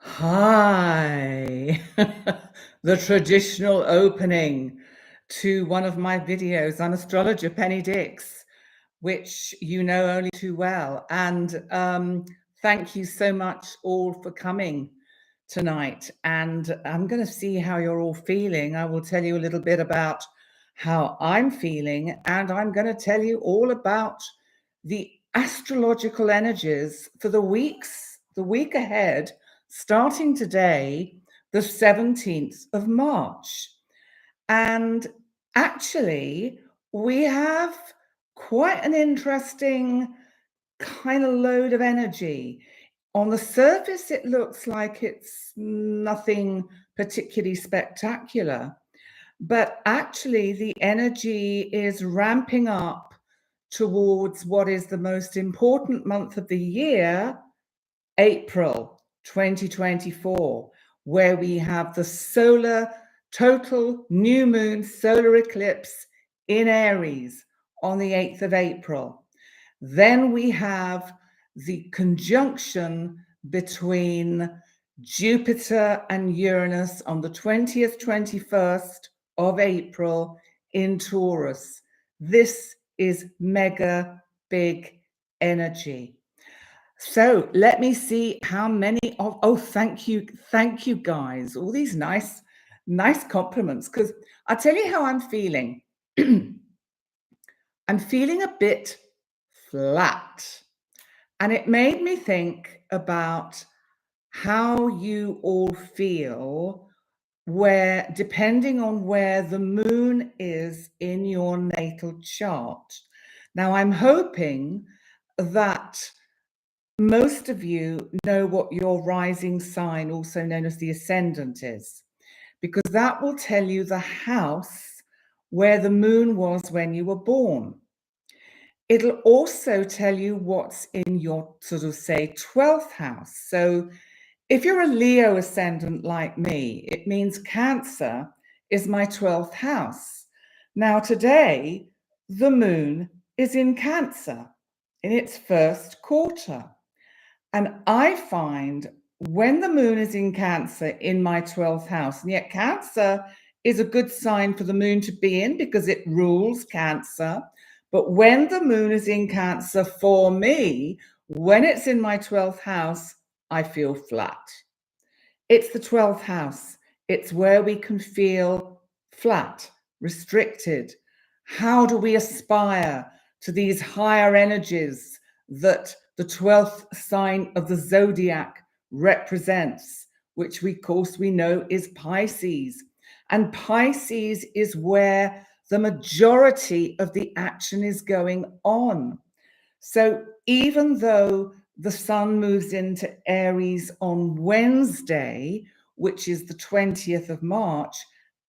Hi, the traditional opening to one of my videos on Astrologer Penny Dix, which you know only too well. And thank you so much all for coming tonight. And I'm going to see how you're all feeling. I will tell you a little bit about how I'm feeling, and I'm going to tell you all about the astrological energies for the week ahead, starting today, the 17th of March. And actually, we have quite an interesting kind of load of energy. On the surface, it looks like it's nothing particularly spectacular, but actually, the energy is ramping up towards what is the most important month of the year, April 2024, where we have the solar total new moon solar eclipse in Aries on the 8th of April. Then we have the conjunction between Jupiter and Uranus on the 20th, 21st of April in Taurus. This is mega big energy. So let me see how many thank you guys, all these nice compliments, because I'll tell you how I'm feeling. I'm feeling a bit flat, and it made me think about how you all feel depending on where the moon is in your natal chart. Now, I'm hoping that most of you know what your rising sign, also known as the ascendant, is, because that will tell you the house where the moon was when you were born. It'll also tell you what's in your sort of, say, 12th house. So if you're a Leo ascendant like me, it means Cancer is my 12th house. Now, today, the moon is in Cancer in its first quarter. And I find when the moon is in Cancer in my 12th house, and yet Cancer is a good sign for the moon to be in because it rules Cancer. But when the moon is in Cancer for me, when it's in my 12th house, I feel flat. It's the 12th house. It's where we can feel flat, restricted. How do we aspire to these higher energies that the 12th sign of the zodiac represents, which of course we know is Pisces. And Pisces is where the majority of the action is going on. So even though the sun moves into Aries on Wednesday, which is the 20th of March,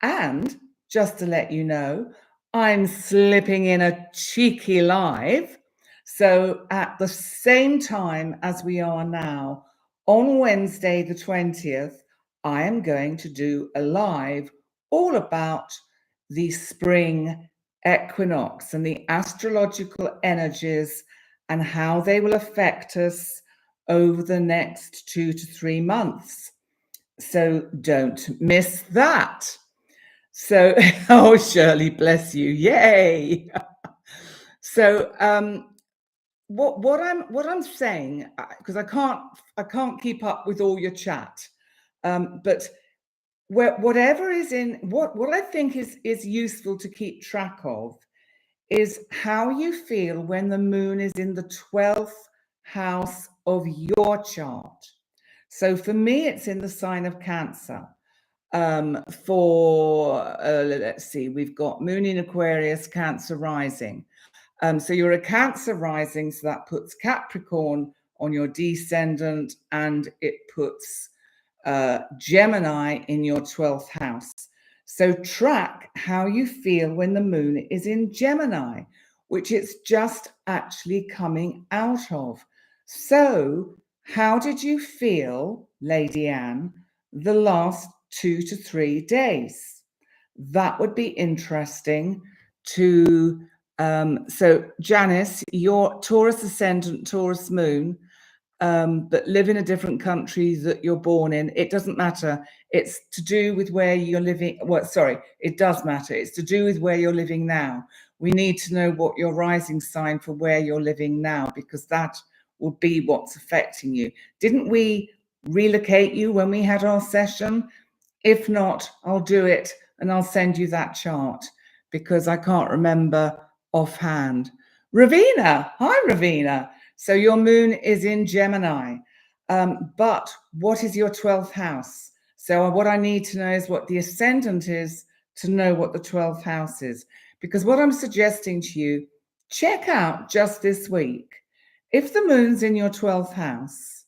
and just to let you know, I'm slipping in a cheeky live. So at the same time as we are now, on Wednesday the 20th, I am going to do a live all about the spring equinox and the astrological energies and how they will affect us over the next 2 to 3 months. So don't miss that. So, oh, Shirley, bless you. Yay. So, what I'm saying, because I can't keep up with all your chat, but whatever is in what I think is useful to keep track of is how you feel when the moon is in the 12th house of your chart. So for me, it's in the sign of Cancer. Let's see, we've got moon in Aquarius, Cancer rising. So you're a Cancer rising, so that puts Capricorn on your descendant, and it puts Gemini in your 12th house. So track how you feel when the moon is in Gemini, which it's just actually coming out of. So how did you feel, Lady Anne, the last 2 to 3 days? That would be interesting to, so Janice, your Taurus ascendant, Taurus moon, but live in a different country that you're born in. It doesn't matter. It's to do with where you're living. Well, sorry, it does matter. It's to do with where you're living now. We need to know what your rising sign for where you're living now, because that will be what's affecting you. Didn't we relocate you when we had our session? If not, I'll do it and I'll send you that chart, because I can't remember offhand. Ravina, hi Ravina. So your moon is in Gemini, but what is your 12th house? So what I need to know is what the ascendant is to know what the 12th house is. Because what I'm suggesting to you, check out just this week. If the moon's in your 12th house,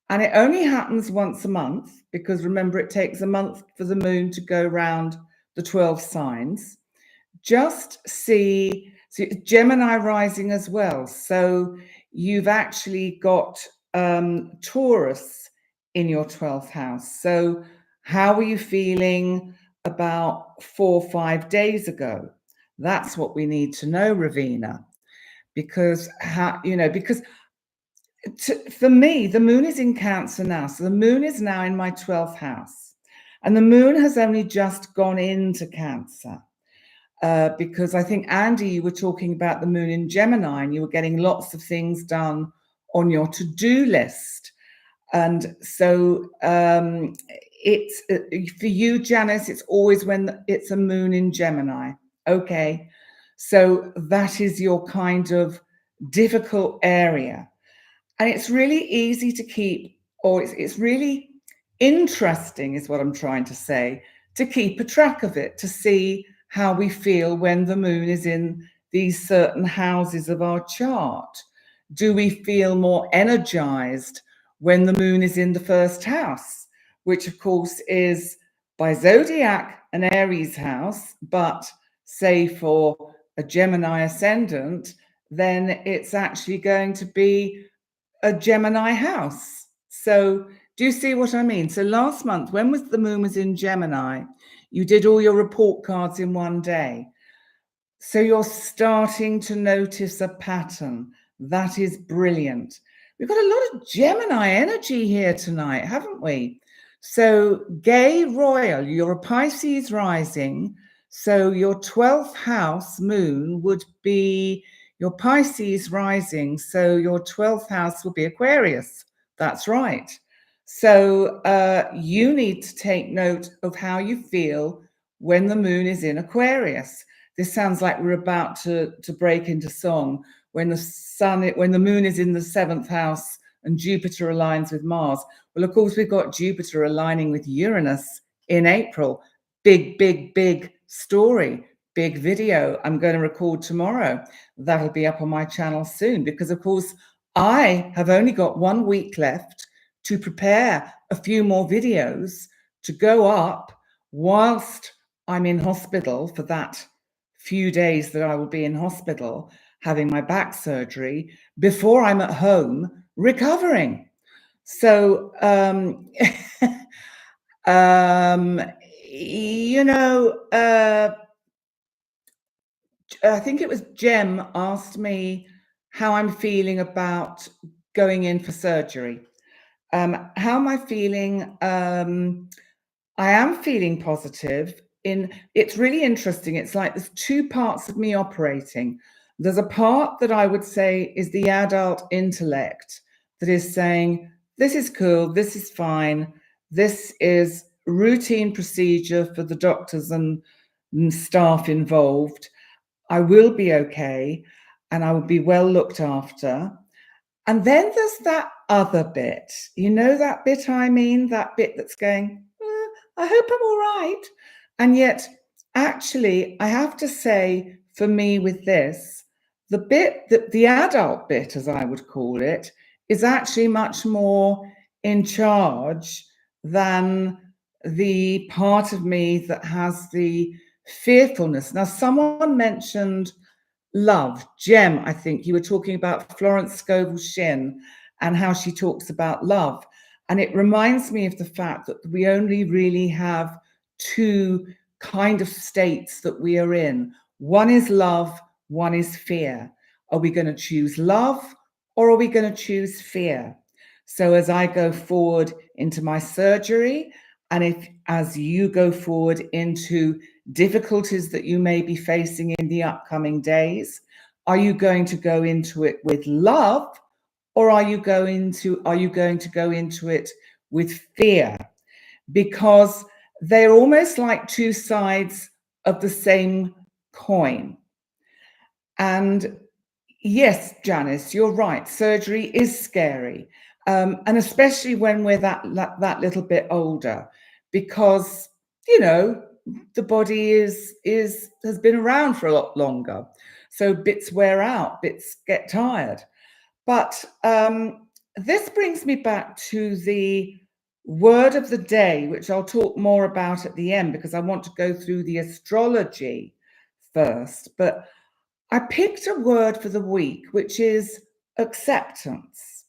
and it only happens once a month, because remember, it takes a month for the moon to go around the 12 signs, just see, so Gemini rising as well. So you've actually got Taurus in your 12th house. So how were you feeling about 4 or 5 days ago? That's what we need to know, Ravina, because for me, the moon is in Cancer now. So the moon is now in my 12th house, and the moon has only just gone into Cancer. Because I think, Andy, you were talking about the moon in Gemini and you were getting lots of things done on your to-do list. And so it's for you, Janice, it's always when it's a moon in Gemini. Okay, so that is your kind of difficult area. And it's really easy to keep, or it's really interesting, is what I'm trying to say, to keep a track of it, to see how we feel when the moon is in these certain houses of our chart. Do we feel more energized when the moon is in the first house, which of course is by zodiac an Aries house, but say for a Gemini ascendant, then it's actually going to be a Gemini house. So do you see what I mean? So last month, when the moon was in Gemini, you did all your report cards in one day. So you're starting to notice a pattern. That is brilliant. We've got a lot of Gemini energy here tonight, haven't we? So Gay Royal, you're a Pisces rising. So your 12th house moon would be your Pisces rising. So your 12th house will be Aquarius. That's right. So you need to take note of how you feel when the moon is in Aquarius. This sounds like we're about to break into song. When the moon is in the 7th house and Jupiter aligns with Mars. Well, of course, we've got Jupiter aligning with Uranus in April. Big, big, big story, big video I'm going to record tomorrow. That'll be up on my channel soon, because of course, I have only got 1 week left to prepare a few more videos to go up whilst I'm in hospital for that few days that I will be in hospital having my back surgery before I'm at home recovering. So, I think it was Jem asked me how I'm feeling about going in for surgery. How am I feeling? I am feeling positive. It's really interesting. It's like there's 2 parts of me operating. There's a part that I would say is the adult intellect that is saying, this is cool, this is fine, this is routine procedure for the doctors and staff involved. I will be okay and I will be well looked after. And then there's that other bit, that bit I mean, that bit that's going, I hope I'm all right. And yet, actually, I have to say, for me with this, the adult bit, as I would call it, is actually much more in charge than the part of me that has the fearfulness. Now, someone mentioned love. Jem, I think you were talking about Florence Scovel Shinn and how she talks about love. And it reminds me of the fact that we only really have 2 kind of states that we are in. One is love, one is fear. Are we going to choose love or are we going to choose fear? So as I go forward into my surgery, and as you go forward into difficulties that you may be facing in the upcoming days, are you going to go into it with love, or are you going to go into it with fear? Because they're almost like two sides of the same coin. And yes, Janice, you're right. Surgery is scary, and especially when we're that little bit older, because the body has been around for a lot longer, so bits wear out, bits get tired. But this brings me back to the word of the day, which I'll talk more about at the end because I want to go through the astrology first. But I picked a word for the week, which is acceptance,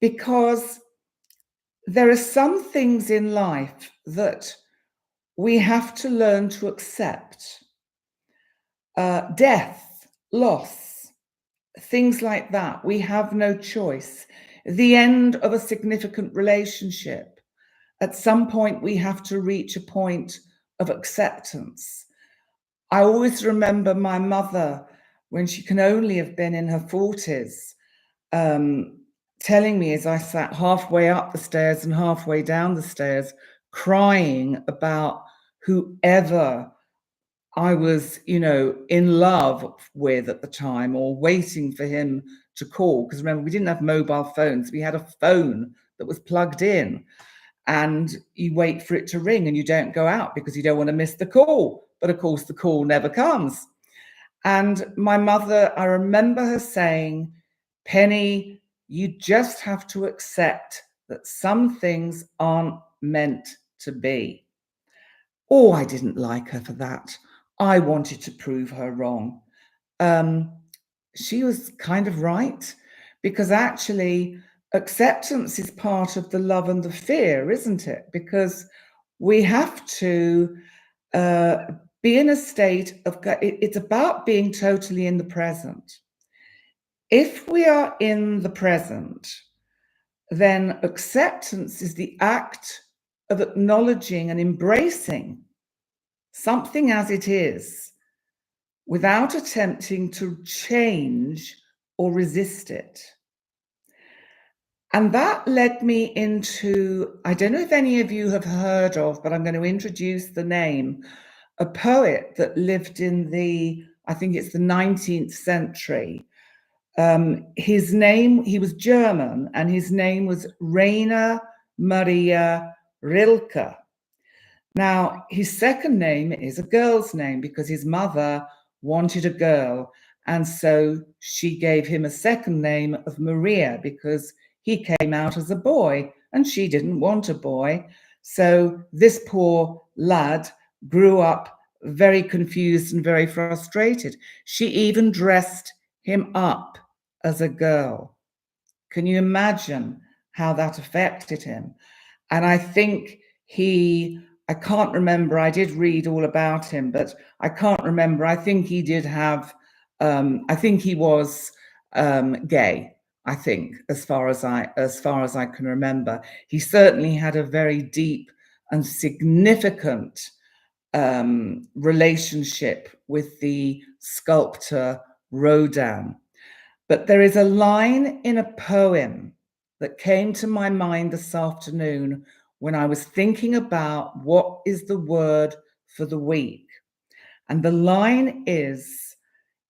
because there are some things in life that we have to learn to accept. Death, loss, things like that. We have no choice. The end of a significant relationship. At some point, we have to reach a point of acceptance. I always remember my mother, when she can only have been in her 40s, telling me as I sat halfway up the stairs and halfway down the stairs, crying about whoever I was, in love with at the time, or waiting for him to call. Because remember, we didn't have mobile phones. We had a phone that was plugged in, and you wait for it to ring and you don't go out because you don't want to miss the call. But of course, the call never comes. And my mother, I remember her saying, Penny, you just have to accept that some things aren't meant to be. Oh, I didn't like her for that. I wanted to prove her wrong. She was kind of right, because actually acceptance is part of the love and the fear, isn't it? Because we have to be in a state of, it's about being totally in the present. If we are in the present, then acceptance is the act of acknowledging and embracing something as it is, without attempting to change or resist it. And that led me into, I don't know if any of you have heard of, but I'm going to introduce the name, a poet that lived in I think it's the 19th century. His name, he was German, and his name was Rainer Maria Rilke. Now, his second name is a girl's name because his mother wanted a girl, and so she gave him a second name of Maria because he came out as a boy and she didn't want a boy. So this poor lad grew up very confused and very frustrated. She even dressed him up as a girl. Can you imagine how that affected him? And I think I can't remember, I did read all about him, but I can't remember. I think he did have, I think he was gay, I think, as far as I can remember. He certainly had a very deep and significant relationship with the sculptor Rodin. But there is a line in a poem that came to my mind this afternoon when I was thinking about what is the word for the week. And the line is,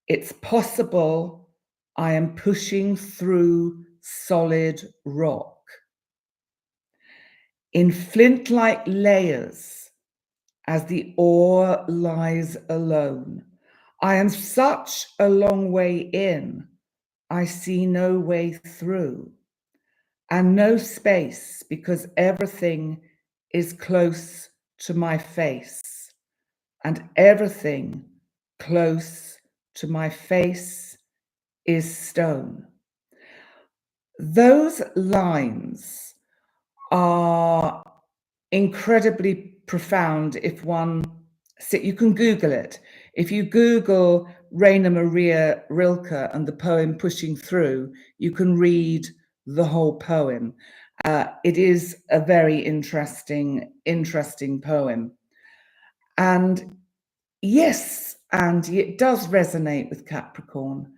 it's possible I am pushing through solid rock. In flint-like layers, as the ore lies alone, I am such a long way in, I see no way through, and no space, because everything is close to my face, and everything close to my face is stone. Those lines are incredibly profound. If you can Google it. If you Google Rainer Maria Rilke and the poem Pushing Through, you can read the whole poem. It is a very interesting poem. And yes, Andy, it does resonate with Capricorn.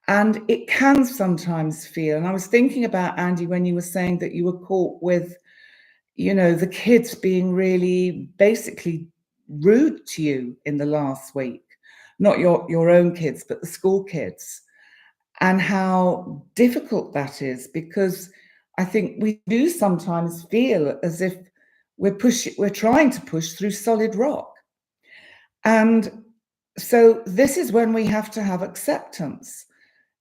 And it can sometimes feel, and I was thinking about, Andy, when you were saying that you were caught with, you know, the kids being really basically rude to you in the last week, not your own kids, but the school kids, and how difficult that is, because I think we do sometimes feel as if we're trying to push through solid rock. And so this is when we have to have acceptance.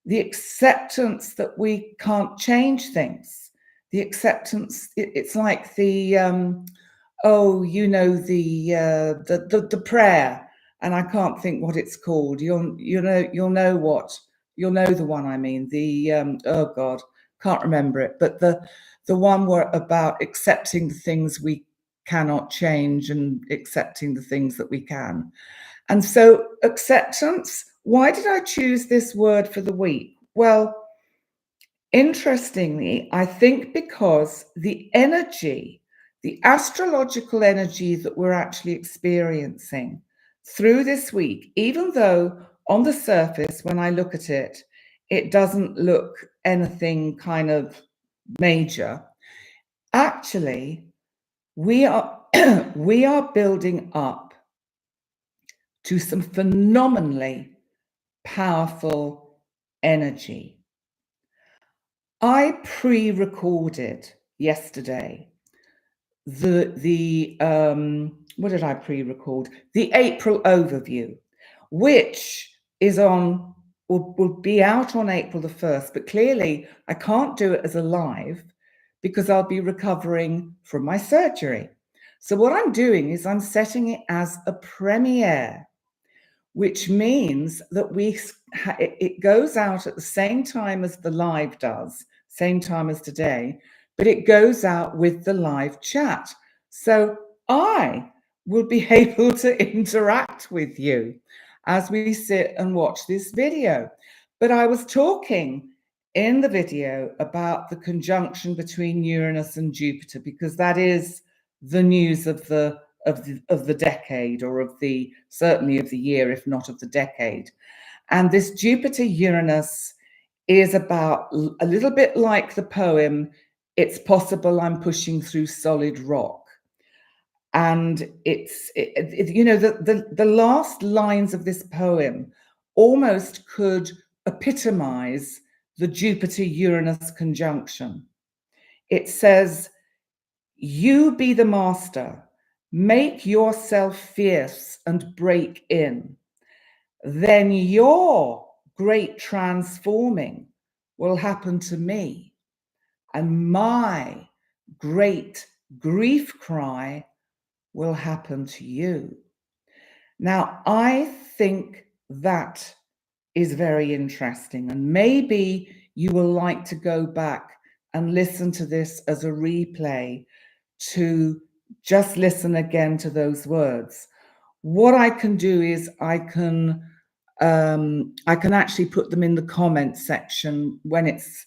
The acceptance that we can't change things. The acceptance, it's like the the prayer, and I can't think what it's called. You'll know the one I mean. The oh God, can't remember it, but the one where about accepting the things we cannot change and accepting the things that we can. And so acceptance, why did I choose this word for the week? Well, interestingly, I think because the energy, the astrological energy that we're actually experiencing through this week, even though on the surface, when I look at it, it doesn't look anything kind of major. Actually, we are we are building up to some phenomenally powerful energy. I pre-recorded yesterday the what did I pre-record? The April overview, which is on will be out on April the 1st, but clearly I can't do it as a live because I'll be recovering from my surgery. So what I'm doing is I'm setting it as a premiere, which means that it goes out at the same time as the live does, same time as today, but it goes out with the live chat. So I will be able to interact with you as we sit and watch this video. But I was talking in the video about the conjunction between Uranus and Jupiter, because that is the news of the decade, or certainly of the year, if not of the decade. And this Jupiter Uranus is about, a little bit like the poem, It's Possible I'm Pushing Through Solid Rock. And the last lines of this poem almost could epitomize the Jupiter Uranus conjunction. It says, "You be the master, make yourself fierce and break in. Then your great transforming will happen to me, and my great grief cry will happen to you." Now, I think that is very interesting, and maybe you will like to go back and listen to this as a replay, to just listen again to those words. What I can do is I can actually put them in the comments section when it's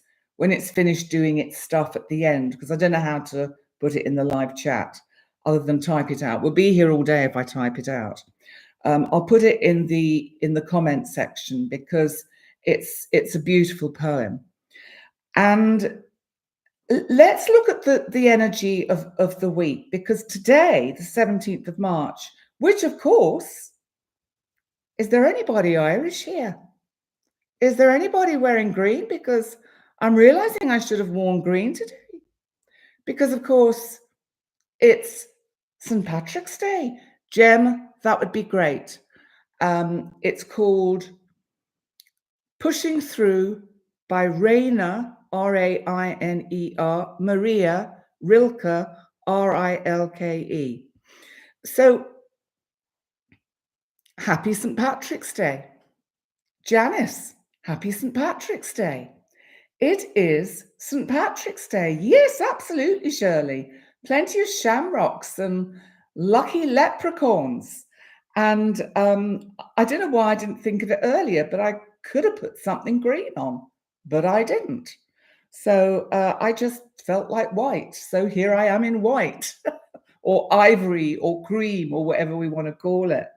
finished doing its stuff at the end, because I don't know how to put it in the live chat other than type it out. We'll be here all day if I type it out. I'll put it in the comments section because it's a beautiful poem. And let's look at the energy of the week, because today, the 17th of March, which of course, is there anybody Irish here? Is there anybody wearing green? Because I'm realizing I should have worn green today, because of course it's St. Patrick's Day. Jem, that would be great. It's called Pushing Through by Rainer, R-A-I-N-E-R, Maria Rilke, R-I-L-K-E. So, happy St. Patrick's Day. Janice, happy St. Patrick's Day. It is St. Patrick's Day. Yes, absolutely, Shirley. Plenty of shamrocks and lucky leprechauns. And I don't know why I didn't think of it earlier, but I could have put something green on, but I didn't. So I just felt like white. So here I am in white or ivory or cream or whatever we want to call it.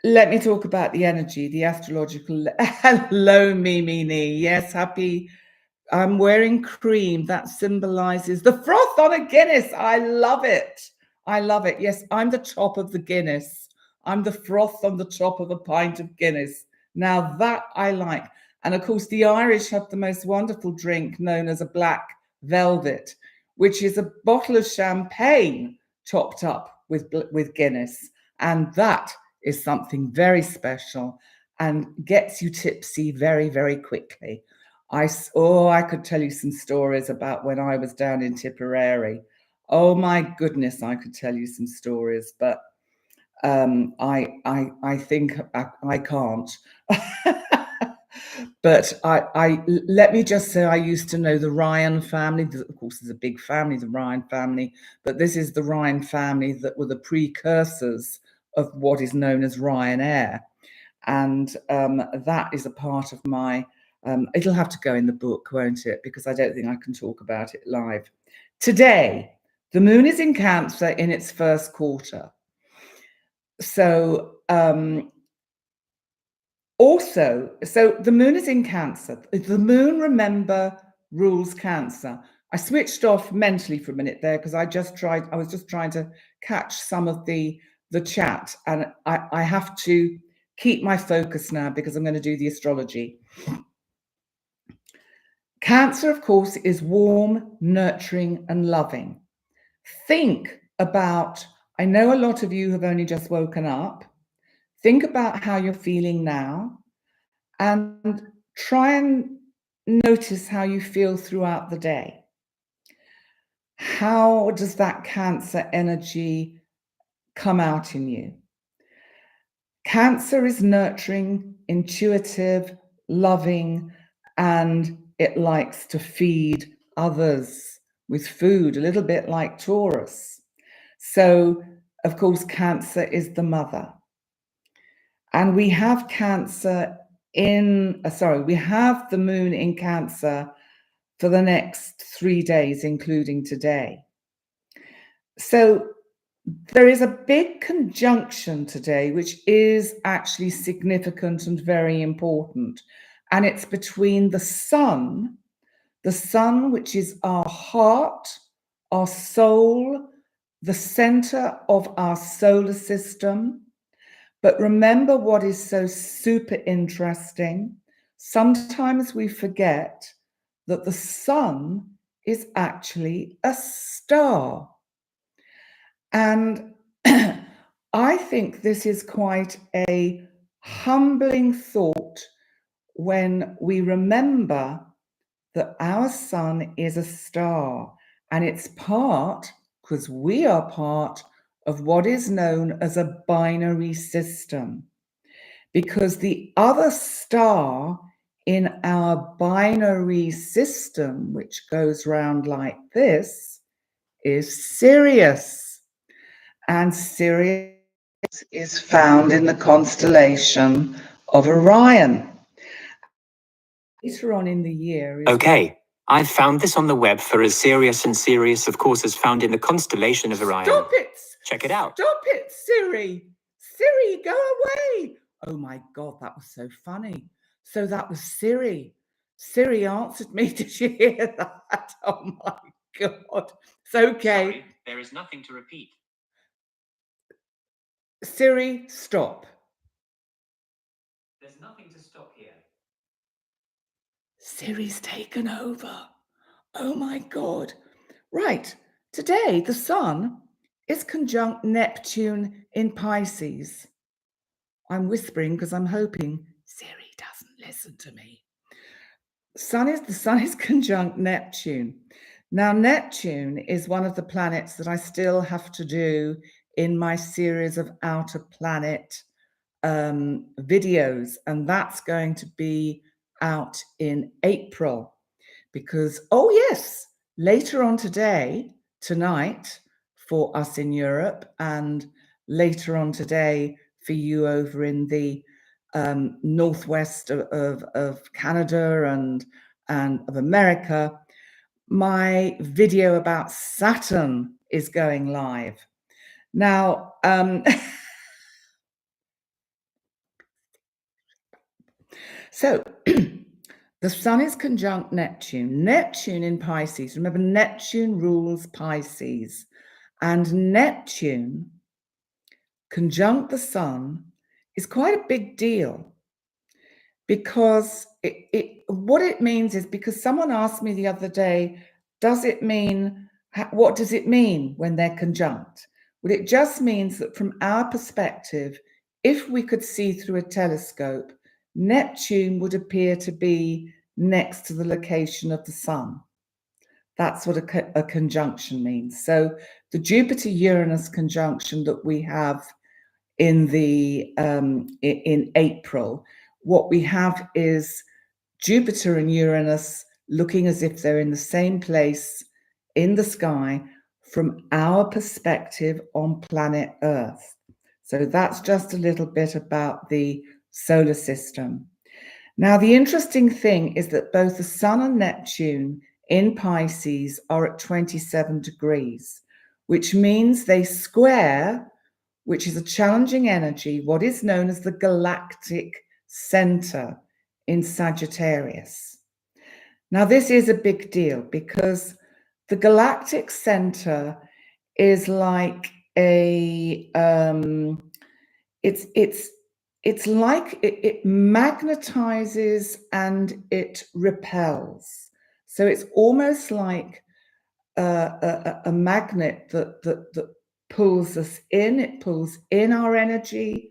Let me talk about the energy, the astrological. Hello, Mimi. Yes, happy. I'm wearing cream. That symbolizes the froth on a Guinness. I love it. I love it. Yes, I'm the top of the Guinness. I'm the froth on the top of a pint of Guinness. Now that I like. And of course, the Irish have the most wonderful drink known as a black velvet, which is a bottle of champagne topped up with Guinness. And that is something very special and gets you tipsy very, very quickly. I could tell you some stories about when I was down in Tipperary. Oh my goodness, I could tell you some stories, but I think I can't. But I let me just say I used to know the Ryan family. Of course, there's a big family, the Ryan family, but this is the Ryan family that were the precursors of what is known as Ryanair. And that is a part of my, it'll have to go in the book, won't it? Because I don't think I can talk about it live. Today, the moon is in Cancer in its first quarter. So so the moon is in Cancer. The moon, remember, rules Cancer. I switched off mentally for a minute there because I was just trying to catch some of the chat, and I have to keep my focus now because I'm going to do the astrology. Cancer, of course, is warm, nurturing, and loving. Think about, I know a lot of you have only just woken up. Think about how you're feeling now and try and notice how you feel throughout the day. How does that Cancer energy come out in you? Cancer is nurturing, intuitive, loving, and it likes to feed others with food, a little bit like Taurus. So, of course, Cancer is the mother. And we have Cancer we have the moon in Cancer for the next 3 days, including today. So there is a big conjunction today, which is actually significant and very important. And it's between the sun, which is our heart, our soul, the center of our solar system. But remember what is so super interesting? Sometimes we forget that the sun is actually a star. And I think this is quite a humbling thought when we remember that our sun is a star, and it's part, because we are part of what is known as a binary system. Because the other star in our binary system, which goes round like this, is Sirius. And Sirius is found in the constellation of Orion. Later on in the year... Okay, I've found this on the web for as Sirius, and Sirius, of course, is found in the constellation of Orion. Stop it! Check it out. Stop it, Siri! Siri, go away! Oh my God, that was so funny. So that was Siri. Siri answered me. Did you hear that? Oh my God. It's okay. Sorry, there is nothing to repeat. Siri, stop. There's nothing to stop here. Siri's taken over. Oh my God. Right. Today, the sun is conjunct Neptune in Pisces. I'm whispering because I'm hoping Siri doesn't listen to me. The sun is conjunct Neptune. Now, Neptune is one of the planets that I still have to do in my series of outer planet videos, and that's going to be out in April because, oh yes, later on tonight for us in Europe, and later on today for you over in the northwest of Canada and and of America, my video about Saturn is going live. Now, so the sun is conjunct Neptune. Neptune in Pisces. Remember, Neptune rules Pisces. And Neptune conjunct the sun is quite a big deal, because what it means is, because someone asked me the other day, what does it mean when they're conjunct? Well, it just means that from our perspective, if we could see through a telescope, Neptune would appear to be next to the location of the sun. That's what a conjunction means. So the Jupiter-Uranus conjunction that we have in April, what we have is Jupiter and Uranus looking as if they're in the same place in the sky from our perspective on planet Earth. So that's just a little bit about the solar system. Now, the interesting thing is that both the Sun and Neptune in Pisces are at 27 degrees, which means they square, which is a challenging energy, what is known as the galactic center in Sagittarius. Now, this is a big deal because the galactic center is like it's like it magnetizes and it repels. So it's almost like a magnet that pulls us in. It pulls in our energy.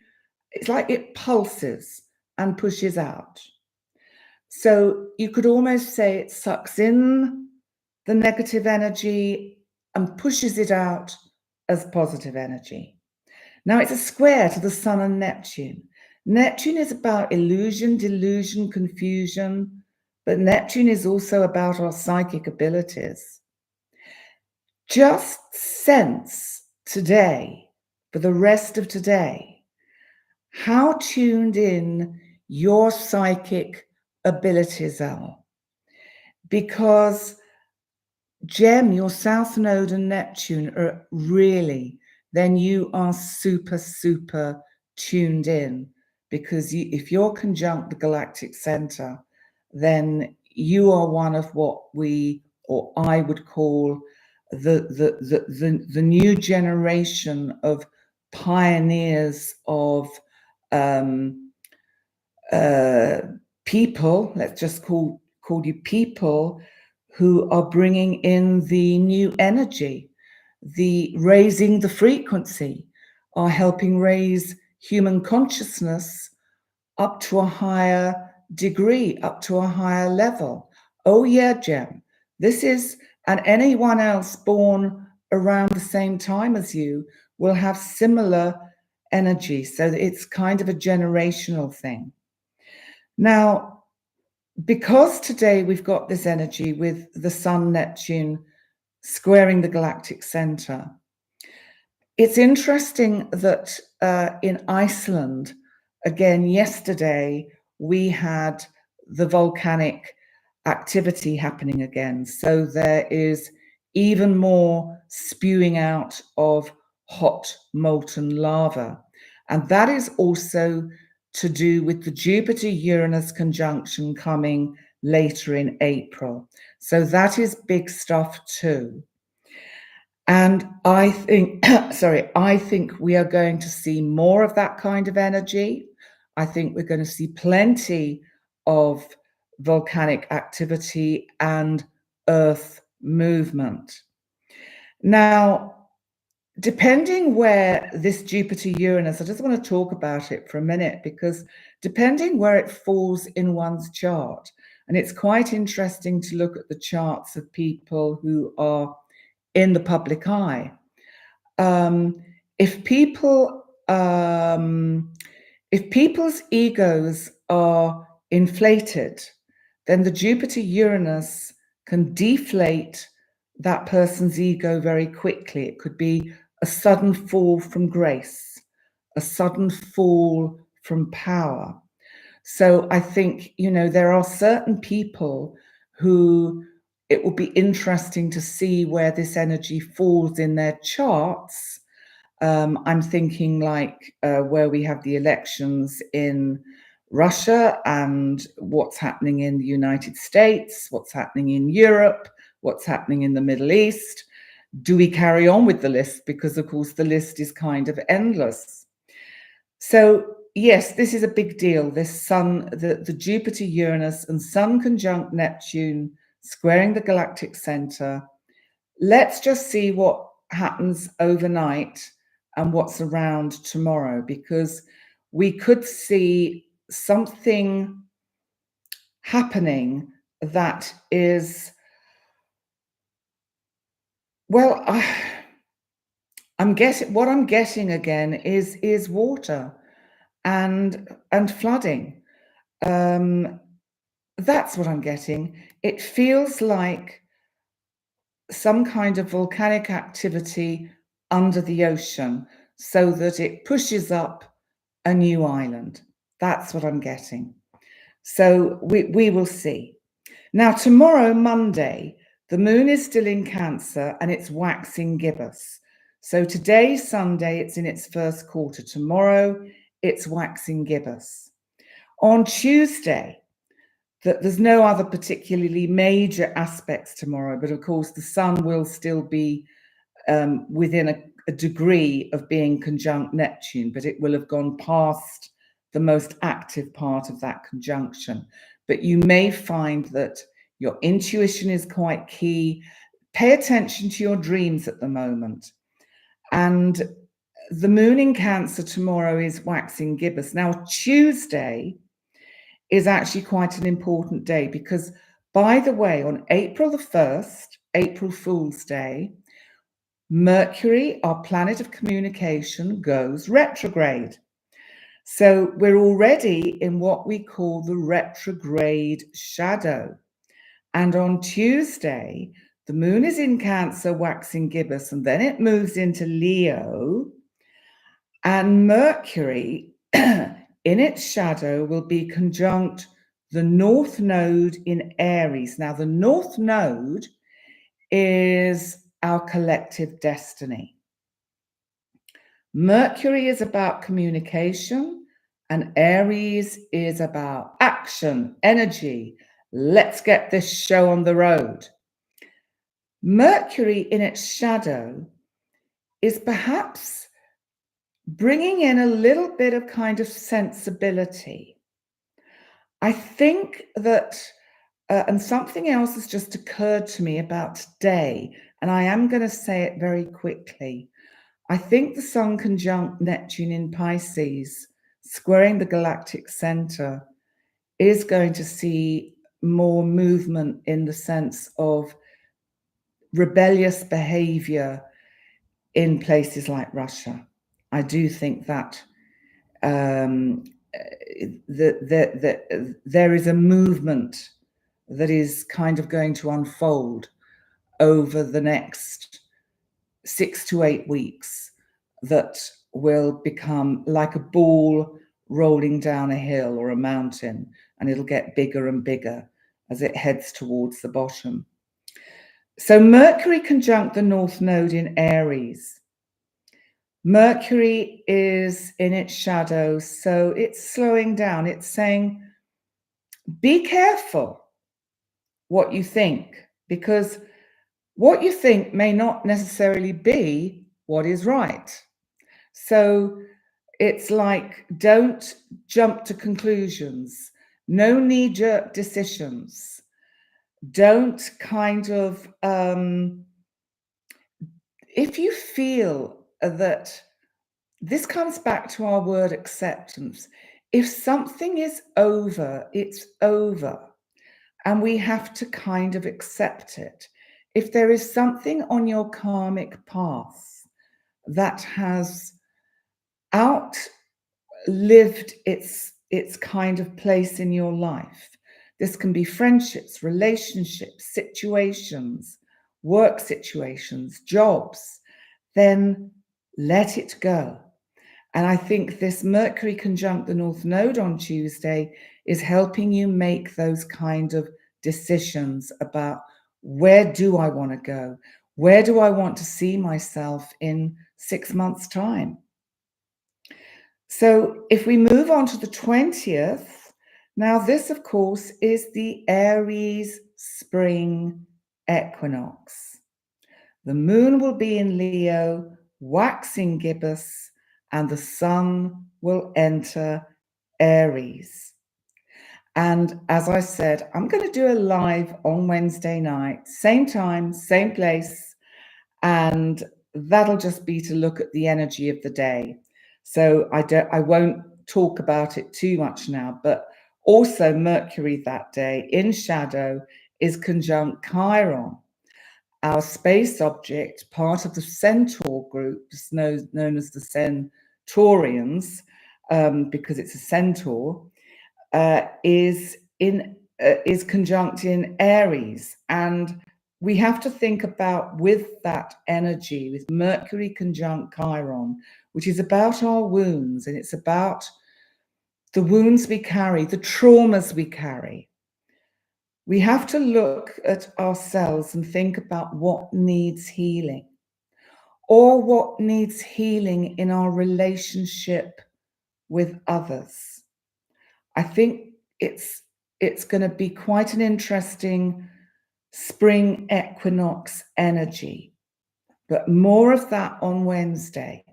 It's like it pulses and pushes out. So you could almost say it sucks in the negative energy and pushes it out as positive energy. Now, it's a square to the Sun and Neptune. Neptune is about illusion, delusion, confusion, but Neptune is also about our psychic abilities. Just sense today, for the rest of today, how tuned in your psychic abilities are. Because Gem, your South Node and Neptune are really, then you are super, super tuned in. Because if you're conjunct the galactic center, then you are one of what I would call the new generation of pioneers of people. Let's just call you people who are bringing in the new energy, the raising the frequency, are helping raise human consciousness up to a higher degree, up to a higher level. Oh yeah, Gem, this is, and anyone else born around the same time as you will have similar energy. So it's kind of a generational thing. Now, because today we've got this energy with the Sun, Neptune squaring the galactic center, it's interesting that in Iceland, again, yesterday, we had the volcanic activity happening again. So there is even more spewing out of hot molten lava. And that is also to do with the Jupiter-Uranus conjunction coming later in April. So that is big stuff too. And I think, I think we are going to see more of that kind of energy. I think we're going to see plenty of volcanic activity and earth movement. Now, depending where this Jupiter-Uranus, I just want to talk about it for a minute, because depending where it falls in one's chart, and it's quite interesting to look at the charts of people who are in the public eye. If people's egos are inflated, then the Jupiter-Uranus can deflate that person's ego very quickly. It could be a sudden fall from grace, a sudden fall from power. So I think, there are certain people who it will be interesting to see where this energy falls in their charts. I'm thinking like where we have the elections in Russia and what's happening in the United States, what's happening in Europe, what's happening in the Middle East. Do we carry on with the list? Because, of course, the list is kind of endless. So, yes, this is a big deal. This Sun, the Jupiter, Uranus, and Sun conjunct Neptune squaring the galactic center. Let's just see what happens overnight and what's around tomorrow, because we could see something happening that is, well, I'm getting again is water and flooding. That's what I'm getting. It feels like some kind of volcanic activity under the ocean so that it pushes up a new island. That's what I'm getting. So we will see. Now, tomorrow, Monday, the moon is still in Cancer and it's waxing gibbous. So today, Sunday, it's in its first quarter. Tomorrow, it's waxing gibbous. On Tuesday, there's no other particularly major aspects tomorrow, but of course, the sun will still be within a degree of being conjunct Neptune, but it will have gone past the most active part of that conjunction. But you may find that your intuition is quite key. Pay attention to your dreams at the moment. And the moon in Cancer tomorrow is waxing gibbous. Now, Tuesday is actually quite an important day because, by the way, on April the 1st, April Fool's Day, Mercury, our planet of communication, goes retrograde. So we're already in what we call the retrograde shadow. And on Tuesday, the moon is in Cancer, waxing gibbous, and then it moves into Leo. And Mercury, in its shadow, will be conjunct the North Node in Aries. Now, the North Node is our collective destiny. Mercury is about communication, and Aries is about action, energy. Let's get this show on the road. Mercury in its shadow is perhaps bringing in a little bit of kind of sensibility. I think that, and something else has just occurred to me about today, and I am going to say it very quickly. I think the Sun conjunct Neptune in Pisces, squaring the galactic center, is going to see more movement in the sense of rebellious behavior in places like Russia. I do think that there is a movement that is kind of going to unfold over the next 6 to 8 weeks that will become like a ball rolling down a hill or a mountain, and it'll get bigger and bigger as it heads towards the bottom. So Mercury conjunct the North Node in Aries. Mercury is in its shadow, so it's slowing down. It's saying, be careful what you think, because what you think may not necessarily be what is right. So it's like, don't jump to conclusions, no knee-jerk decisions. Don't kind of, if you feel that, this comes back to our word acceptance. If something is over, it's over. And we have to kind of accept it. If there is something on your karmic path that has outlived its kind of place in your life, this can be friendships, relationships, situations, work situations, jobs, then let it go. And I think this Mercury conjunct the North Node on Tuesday is helping you make those kind of decisions about where do I want to go? Where do I want to see myself in 6 months' time? So if we move on to the 20th, now this, of course, is the Aries spring equinox. The moon will be in Leo, waxing gibbous, and the sun will enter Aries. And as I said, I'm going to do a live on Wednesday night, same time, same place, and that'll just be to look at the energy of the day. So I won't talk about it too much now, but also Mercury that day in shadow is conjunct Chiron. Our space object, part of the Centaur group, known as the Centaurians, because it's a centaur, is conjunct in Aries. And we have to think about, with that energy, with Mercury conjunct Chiron, which is about our wounds, and it's about the wounds we carry, the traumas we carry. We have to look at ourselves and think about what needs healing, or what needs healing in our relationship with others. I think it's going to be quite an interesting spring equinox energy, but more of that on Wednesday.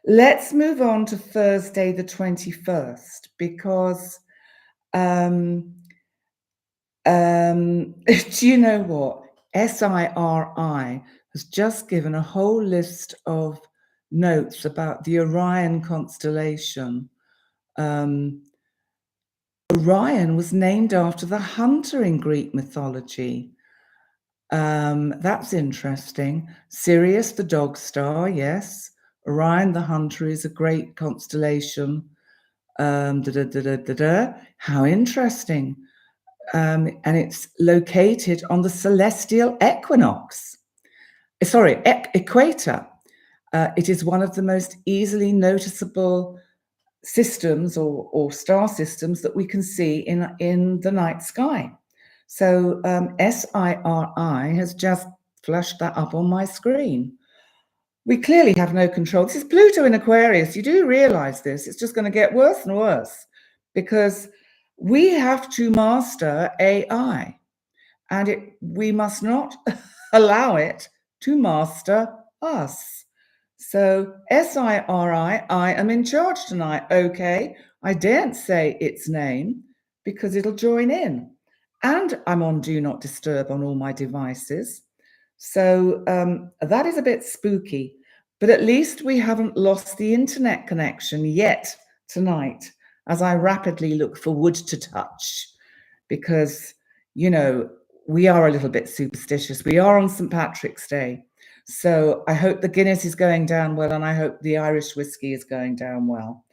Let's move on to Thursday, the 21st, because do you know what? SIRI has just given a whole list of notes about the Orion constellation. Orion was named after the hunter in Greek mythology. That's interesting. Sirius, the dog star, yes. Orion, the hunter, is a great constellation. How interesting. And it's located on the celestial equinox. Equator. It is one of the most easily noticeable systems or star systems that we can see in the night sky. So SIRI has just flashed that up on my screen. We clearly have no control. This is Pluto in Aquarius. You do realize this. It's just going to get worse and worse, because we have to master AI, and we must not allow it to master us. So SIRI, I am in charge tonight. Okay, I daren't say its name because it'll join in. And I'm on Do Not Disturb on all my devices. So that is a bit spooky, but at least we haven't lost the internet connection yet tonight, as I rapidly look for wood to touch, because, you know, we are a little bit superstitious. We are on St. Patrick's Day. So I hope the Guinness is going down well, and I hope the Irish whiskey is going down well.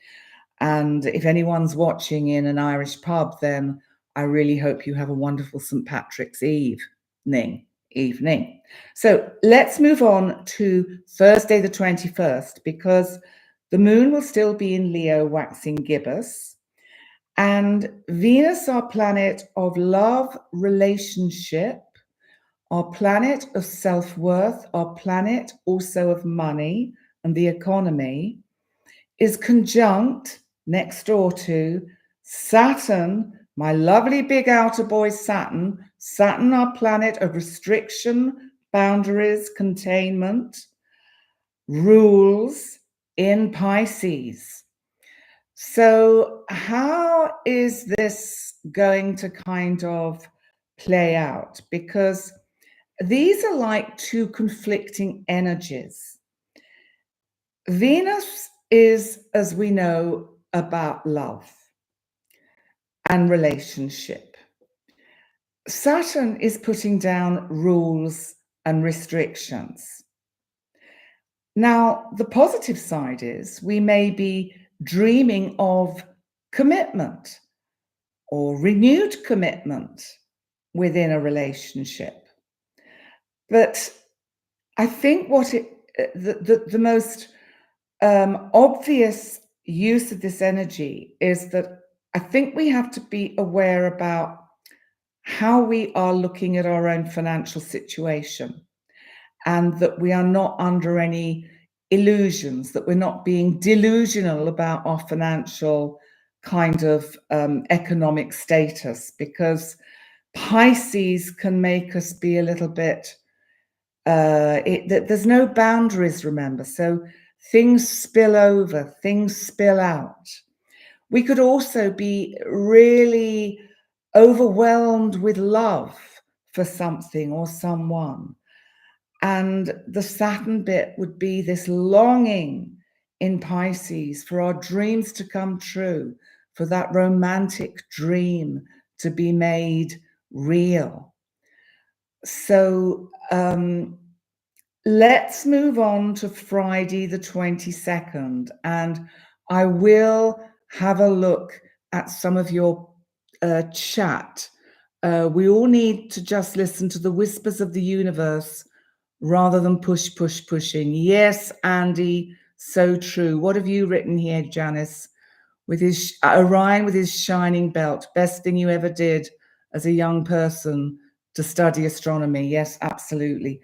And if anyone's watching in an Irish pub, then I really hope you have a wonderful St. Patrick's evening. So let's move on to Thursday the 21st, because the moon will still be in Leo, waxing gibbous, and Venus, our planet of love, relationship, our planet of self-worth, our planet also of money and the economy, is conjunct next door to Saturn, my lovely big outer boy Saturn, our planet of restriction, boundaries, containment, rules, in Pisces. So how is this going to kind of play out? Because these are like two conflicting energies. Venus is, as we know, about love and relationship. Saturn is putting down rules and restrictions. Now, the positive side is we may be dreaming of commitment or renewed commitment within a relationship. But I think the most obvious use of this energy is that I think we have to be aware about how we are looking at our own financial situation, and that we are not under any illusions, that we're not being delusional about our financial kind of economic status, because Pisces can make us be a little bit, there's no boundaries, remember, so things spill over, things spill out. We could also be really overwhelmed with love for something or someone. And the Saturn bit would be this longing in Pisces for our dreams to come true, for that romantic dream to be made real. So let's move on to Friday the 22nd, and I will have a look at some of your chat. We all need to just listen to the whispers of the universe rather than pushing. Yes, Andy, so true. What have you written here, Janice? With his Orion with his shining belt, best thing you ever did as a young person to study astronomy. Yes, absolutely.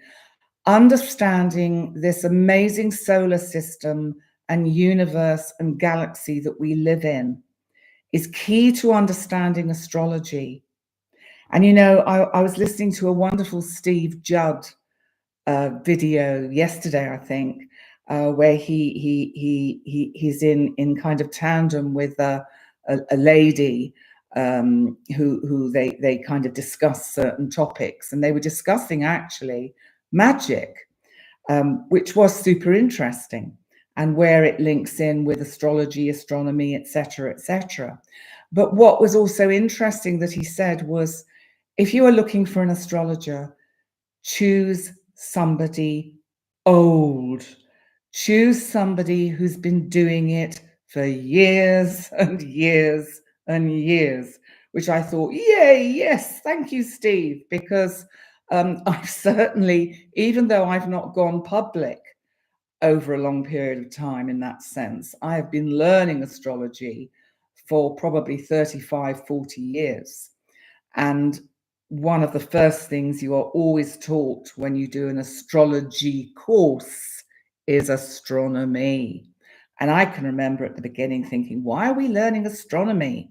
Understanding this amazing solar system and universe and galaxy that we live in is key to understanding astrology. And you know, I was listening to a wonderful Steve Judd video yesterday, I think, where he's in kind of tandem with a lady who they kind of discuss certain topics, and they were discussing actually magic, which was super interesting, and where it links in with astrology, astronomy, etc., etc. But what was also interesting that he said was, if you are looking for an astrologer, choose somebody old. Choose somebody who's been doing it for years and years and years, which I thought, yay, yes, thank you, Steve, because I've certainly, even though I've not gone public over a long period of time in that sense, I have been learning astrology for probably 35, 40 years. And one of the first things you are always taught when you do an astrology course is astronomy. And I can remember at the beginning thinking, why are we learning astronomy?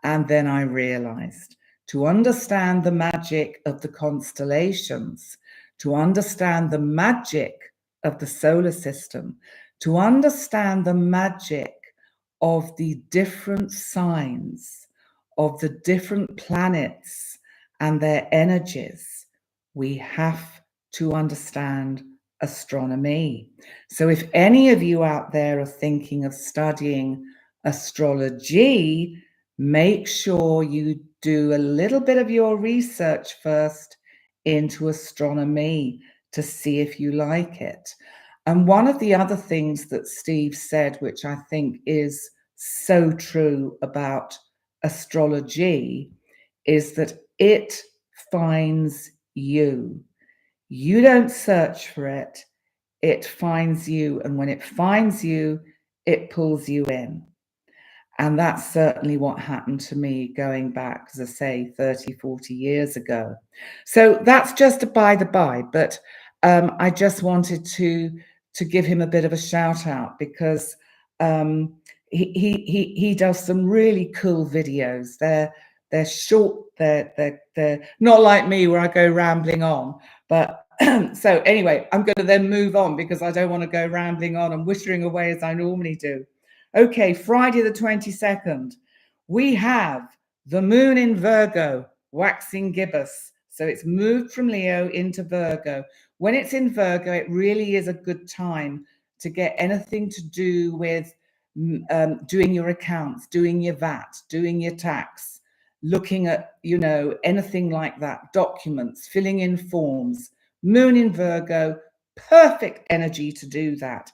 And then I realized, to understand the magic of the constellations, to understand the magic of the solar system, to understand the magic of the different signs, of the different planets and their energies, we have to understand astronomy. So if any of you out there are thinking of studying astrology, make sure you do a little bit of your research first into astronomy to see if you like it. And one of the other things that Steve said, which I think is so true about astrology, is that it finds you. You don't search for it, it finds you. And when it finds you, it pulls you in. And that's certainly what happened to me going back, as I say, 30, 40 years ago. So that's just a by the by, but I just wanted to give him a bit of a shout out, because he does some really cool videos. They're short, they're not like me where I go rambling on, but so anyway, I'm going to then move on because I don't want to go rambling on and whittering away as I normally do. Okay, Friday the 22nd, we have the moon in Virgo, waxing gibbous. So it's moved from Leo into Virgo. When it's in Virgo, it really is a good time to get anything to do with doing your accounts, doing your VAT, doing your tax, looking at, you know, anything like that, documents, filling in forms. Moon in Virgo, perfect energy to do that.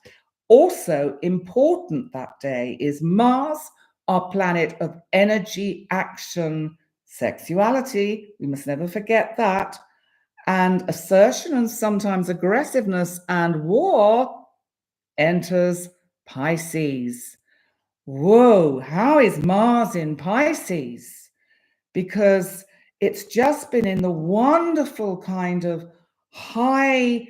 Also important that day is Mars, our planet of energy, action, sexuality. We must never forget that. And assertion and sometimes aggressiveness and war enters Pisces. Whoa, how is Mars in Pisces? Because it's just been in the wonderful kind of highly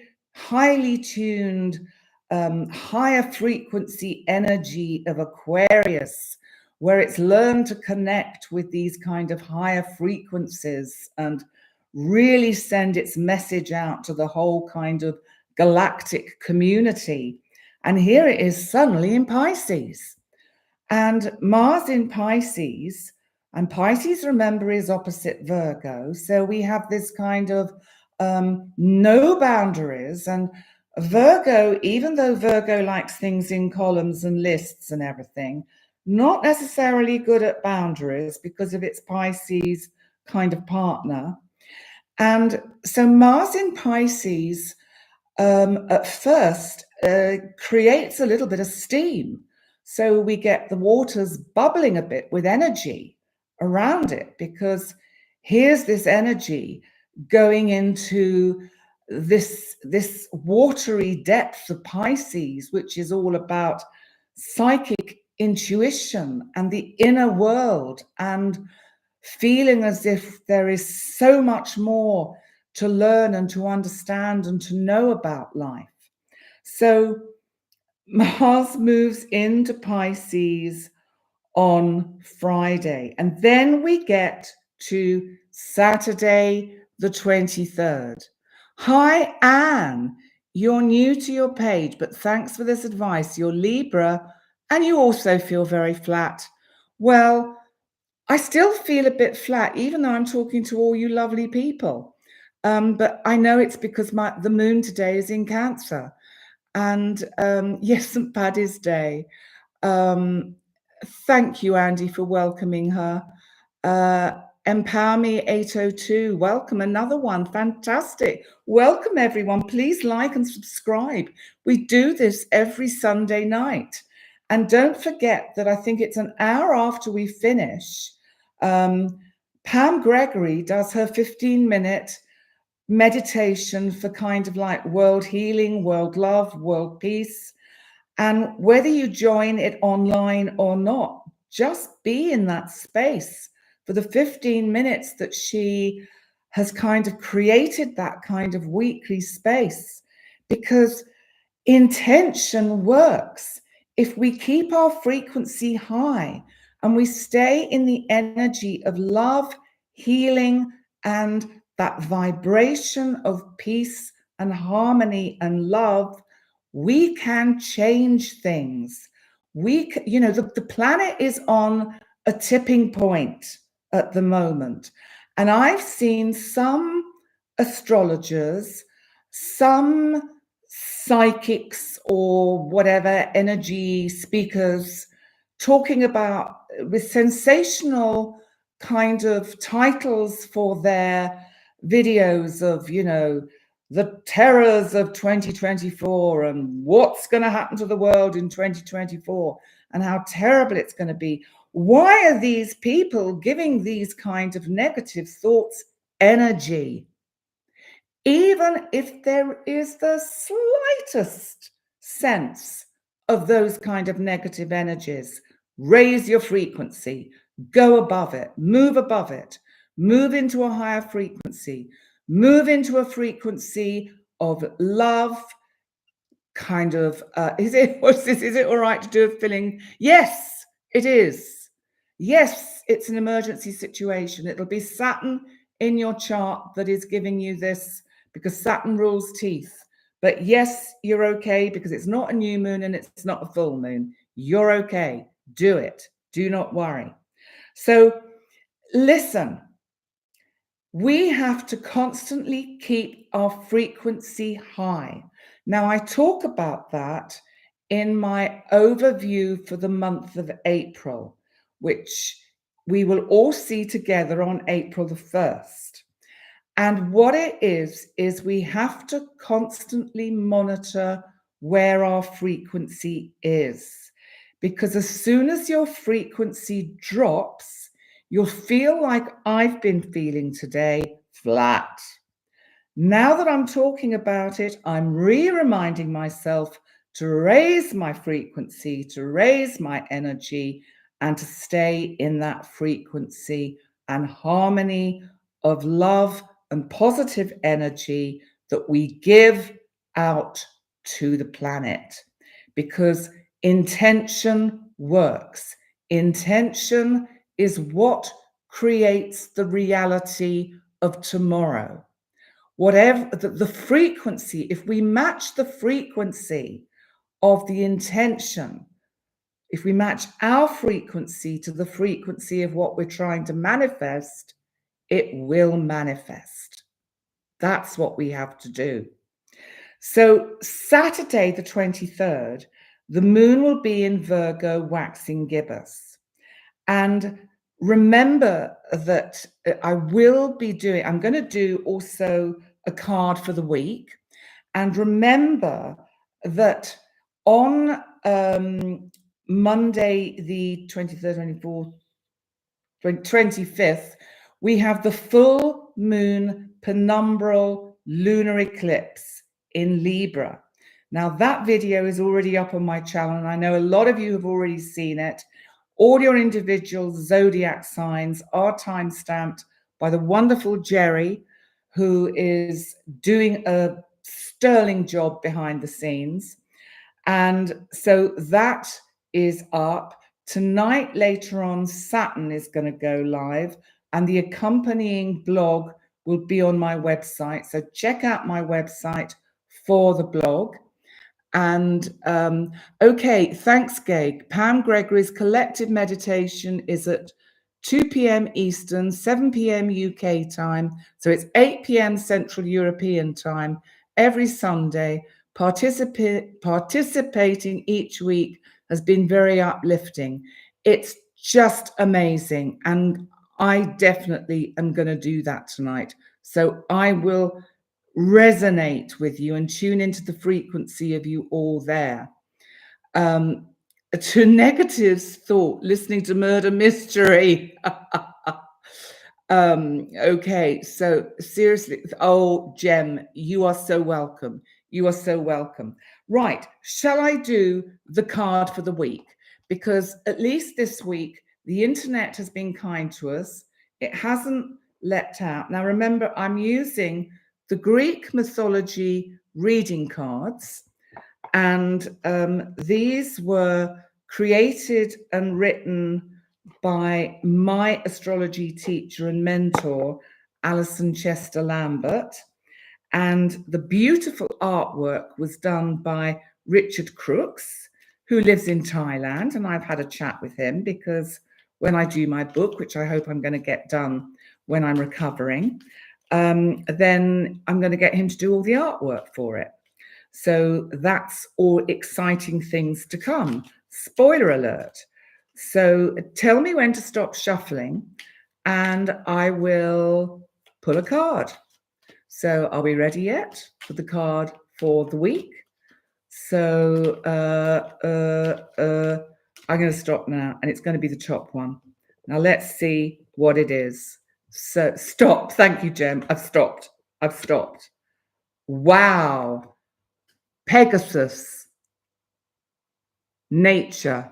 tuned, higher frequency energy of Aquarius, where it's learned to connect with these kind of higher frequencies and really send its message out to the whole kind of galactic community. And here it is suddenly in Pisces. And Mars in Pisces, and Pisces, remember, is opposite Virgo. So we have this kind of no boundaries. And Virgo, even though Virgo likes things in columns and lists and everything, not necessarily good at boundaries because of its Pisces kind of partner. And so Mars in Pisces at first creates a little bit of steam. So we get the waters bubbling a bit with energy around it, because here's this energy going into this watery depth of Pisces, which is all about psychic intuition and the inner world, and feeling as if there is so much more to learn and to understand and to know about life. So Mars moves into Pisces on Friday, and then we get to Saturday the 23rd. Hi, Anne. You're new to your page, but thanks for this advice. You're Libra, and you also feel very flat. Well, I still feel a bit flat, even though I'm talking to all you lovely people. But I know it's because the moon today is in Cancer. And yes, St. Paddy's Day. Thank you, Andy, for welcoming her. Empower Me 802, welcome, another one, fantastic. Welcome, everyone. Please like and subscribe. We do this every Sunday night. And don't forget that I think it's an hour after we finish, Pam Gregory does her 15-minute meditation for kind of like world healing, world love, world peace. And whether you join it online or not, just be in that space for the 15 minutes that she has kind of created, that kind of weekly space, because intention works. If we keep our frequency high and we stay in the energy of love, healing, and that vibration of peace and harmony and love, we can change things. The planet is on a tipping point at the moment. And I've seen some astrologers, some psychics or whatever energy speakers talking about with sensational kind of titles for their videos of, the terrors of 2024 and what's going to happen to the world in 2024 and how terrible it's going to be. Why are these people giving these kind of negative thoughts energy? Even if there is the slightest sense of those kind of negative energies, raise your frequency, go above it, move into a higher frequency, move into a frequency of love, kind of, is it all right to do a filling? Yes, it is. Yes, it's an emergency situation. It'll be Saturn in your chart that is giving you this, because Saturn rules teeth. But yes, you're okay, because it's not a new moon and it's not a full moon. You're okay. Do it. Do not worry. So listen, we have to constantly keep our frequency high. Now, I talk about that in my overview for the month of April, which we will all see together on April the 1st. And what it is we have to constantly monitor where our frequency is. Because as soon as your frequency drops, you'll feel like I've been feeling today, flat. Now that I'm talking about it, I'm reminding myself to raise my frequency, to raise my energy, and to stay in that frequency and harmony of love and positive energy that we give out to the planet, because intention works. Intention is what creates the reality of tomorrow. Whatever the frequency, if we match the frequency of the intention, if we match our frequency to the frequency of what we're trying to manifest, it will manifest. That's what we have to do. So Saturday, the 23rd, the moon will be in Virgo, waxing gibbous. And remember that I'm going to do also a card for the week. And remember that on Monday, the 23rd, 24th, 25th, we have the full moon penumbral lunar eclipse in Libra. Now, that video is already up on my channel, and I know a lot of you have already seen it. All your individual zodiac signs are time-stamped by the wonderful Jerry, who is doing a sterling job behind the scenes. And so that is up. Tonight, later on, Saturn is going to go live, and the accompanying blog will be on my website. So check out my website for the blog. And okay, thanks, Gabe. Pam Gregory's collective meditation is at 2 p.m. Eastern, 7 p.m. UK time. So it's 8 p.m. Central European time every Sunday. Participating each week has been very uplifting. It's just amazing. And I definitely am going to do that tonight. So I will resonate with you and tune into the frequency of you all there. To negatives thought, listening to murder mystery. Okay, so seriously, oh, Jem, you are so welcome. You are so welcome. Right, shall I do the card for the week? Because at least this week, the internet has been kind to us. It hasn't leapt out. Now, remember, I'm using the Greek mythology reading cards, and these were created and written by my astrology teacher and mentor, Alison Chester Lambert. And the beautiful artwork was done by Richard Crooks, who lives in Thailand. And I've had a chat with him because when I do my book, which I hope I'm going to get done when I'm recovering, then I'm going to get him to do all the artwork for it. So that's all exciting things to come. Spoiler alert. So tell me when to stop shuffling and I will pull a card. So are we ready yet for the card for the week? So I'm going to stop now, and it's going to be the top one. Now let's see what it is. So stop. Thank you, Jem. I've stopped. Wow. Pegasus. Nature.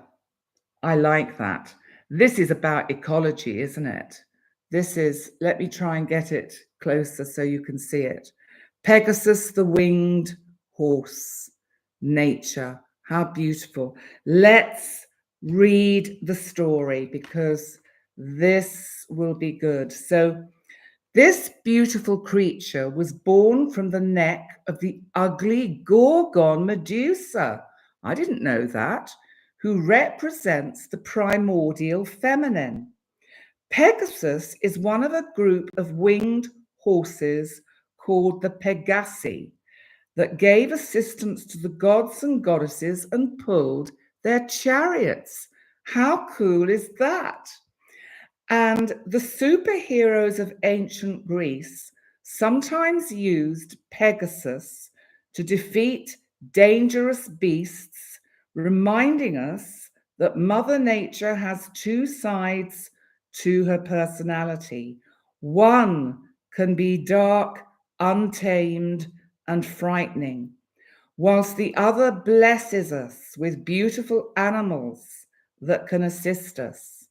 I like that. This is about ecology, isn't it? This is, let me try and get it closer so you can see it. Pegasus, the winged horse. Nature. How beautiful. Let's read the story because this will be good. So this beautiful creature was born from the neck of the ugly Gorgon Medusa. I didn't know that. Who represents the primordial feminine. Pegasus is one of a group of winged horses called the Pegasi that gave assistance to the gods and goddesses and pulled their chariots. How cool is that? And the superheroes of ancient Greece sometimes used Pegasus to defeat dangerous beasts, reminding us that Mother Nature has two sides to her personality. One can be dark, untamed, and frightening, whilst the other blesses us with beautiful animals that can assist us.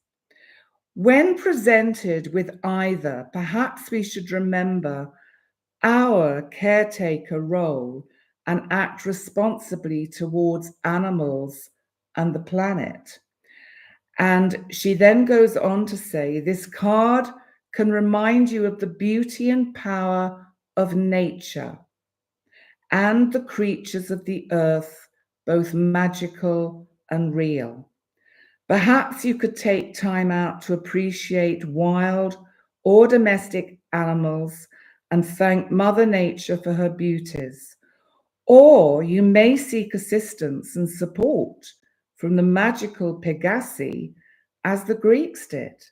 When presented with either, perhaps we should remember our caretaker role and act responsibly towards animals and the planet. And she then goes on to say, this card can remind you of the beauty and power of nature and the creatures of the earth, both magical and real. Perhaps you could take time out to appreciate wild or domestic animals and thank Mother Nature for her beauties. Or you may seek assistance and support from the magical Pegasus, as the Greeks did.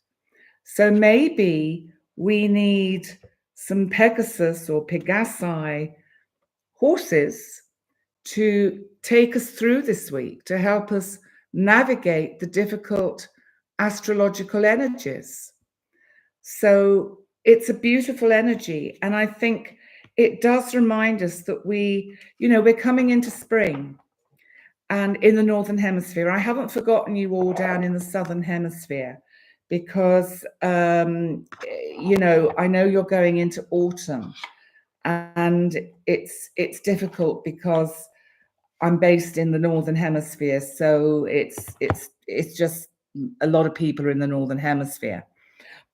So maybe we need some Pegasus or Pegasi horses to take us through this week, to help us navigate the difficult astrological energies. So it's a beautiful energy. And I think it does remind us that we're coming into spring. And in the Northern Hemisphere, I haven't forgotten you all down in the Southern Hemisphere, because, I know you're going into autumn, and it's difficult because I'm based in the Northern Hemisphere. So it's just a lot of people are in the Northern Hemisphere.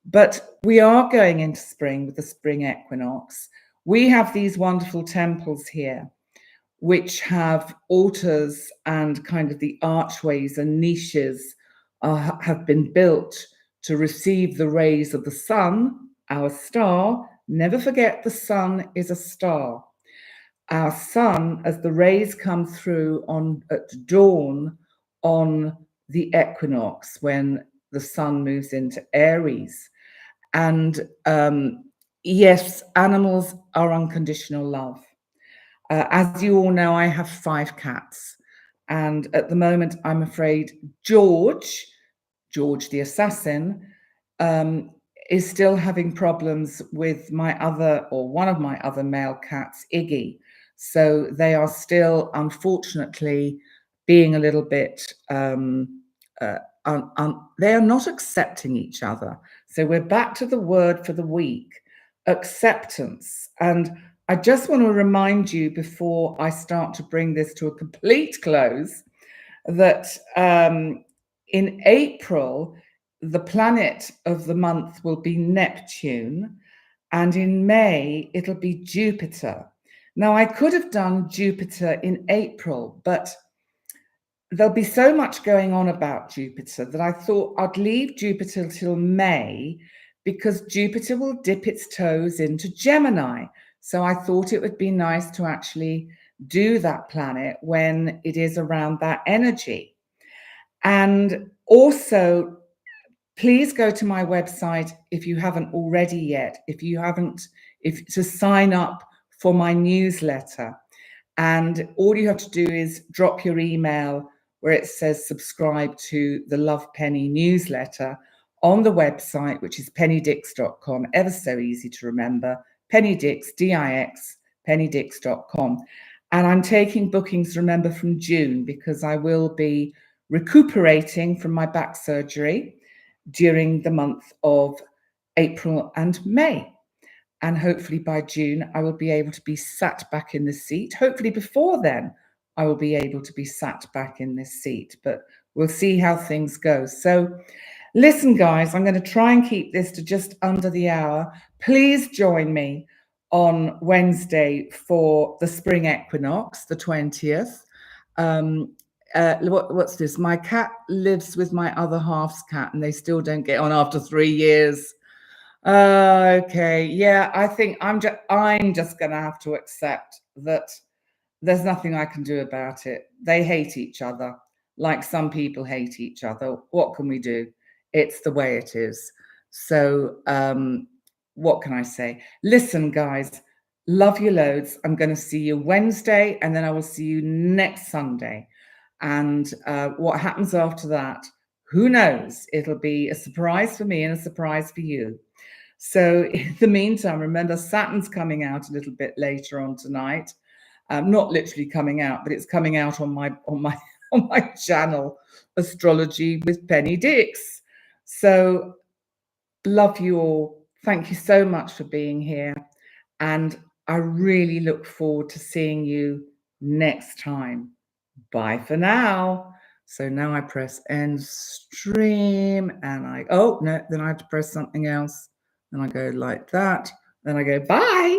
But we are going into spring with the spring equinox. We have these wonderful temples here, which have altars and kind of the archways and niches have been built to receive the rays of the sun, our star. Never forget, the sun is a star. Our sun, as the rays come through at dawn on the equinox, when the sun moves into Aries. And yes, animals are unconditional love. As you all know, I have 5 cats. And at the moment, I'm afraid George the assassin, is still having problems with one of my other male cats, Iggy. So they are still, unfortunately, being a little bit, they are not accepting each other. So we're back to the word for the week, acceptance. And I just want to remind you, before I start to bring this to a complete close, that in April, the planet of the month will be Neptune, and in May, it'll be Jupiter. Now, I could have done Jupiter in April, but there'll be so much going on about Jupiter that I thought I'd leave Jupiter till May, because Jupiter will dip its toes into Gemini. So I thought it would be nice to actually do that planet when it is around that energy. And also, please go to my website if you haven't already yet, to sign up for my newsletter. And all you have to do is drop your email where it says subscribe to the Love Penny newsletter on the website, which is pennydix.com. Ever so easy to remember. Penny Dix, D-I-X, pennydix.com. And I'm taking bookings, remember, from June, because I will be recuperating from my back surgery during the month of April and May. And hopefully by June, I will be able to be sat back in the seat. Hopefully before then, I will be able to be sat back in this seat, but we'll see how things go. So listen, guys, I'm going to try and keep this to just under the hour. Please join me on Wednesday for the spring equinox, the 20th. What's this? My cat lives with my other half's cat, and they still don't get on after 3 years. Okay, yeah, I think I'm just going to have to accept that there's nothing I can do about it. They hate each other, like some people hate each other. What can we do? It's the way it is. So what can I say? Listen, guys, love you loads. I'm going to see you Wednesday, and then I will see you next Sunday. And what happens after that, who knows? It'll be a surprise for me and a surprise for you. So in the meantime, remember, Saturn's coming out a little bit later on tonight. Not literally coming out, but it's coming out on my channel, Astrology with Penny Dix. So Love you all. Thank you so much for being here. And I really look forward to seeing you next time. Bye for now. So now I press end stream and oh no, then I have to press something else. Then I go like that. Then I go bye.